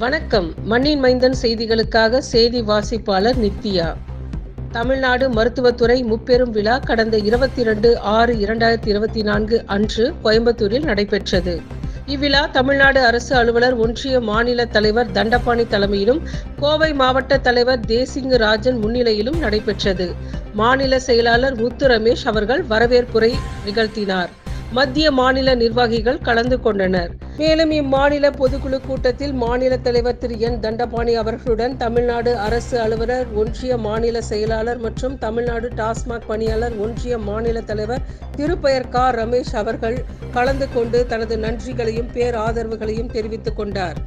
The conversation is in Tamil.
வணக்கம். மண்ணின் மைந்தன் செய்திகளுக்காக செய்தி வாசிப்பாளர் நித்யா. தமிழ்நாடு மருத்துவத்துறை முப்பெரும் விழா கடந்த 22/6/2024 அன்று கோயம்புத்தூரில் நடைபெற்றது. இவ்விழா தமிழ்நாடு அரசு அலுவலர் ஒன்றிய மாநில தலைவர் தண்டபாணி தலைமையிலும், கோவை மாவட்ட தலைவர் தேசிங்கு ராஜன் முன்னிலையிலும் நடைபெற்றது. மாநில செயலாளர் முத்து ரமேஷ் அவர்கள் வரவேற்புரை நிகழ்த்தினார். மத்திய மாநில நிர்வாகிகள் கலந்து கொண்டனர். மேலும் இம்மாநில பொதுக்குழு கூட்டத்தில் மாநில தலைவர் திரு என் தண்டபாணி அவர்களுடன் தமிழ்நாடு அரசு அலுவலர் ஒன்றிய மாநில செயலாளர் மற்றும் தமிழ்நாடு டாஸ்மாக் பணியாளர் ஒன்றிய மாநில தலைவர் திருப்பெயர் ரமேஷ் அவர்கள் கலந்து கொண்டு தனது நன்றிகளையும் பேராதரவுகளையும் தெரிவித்துக் கொண்டார்.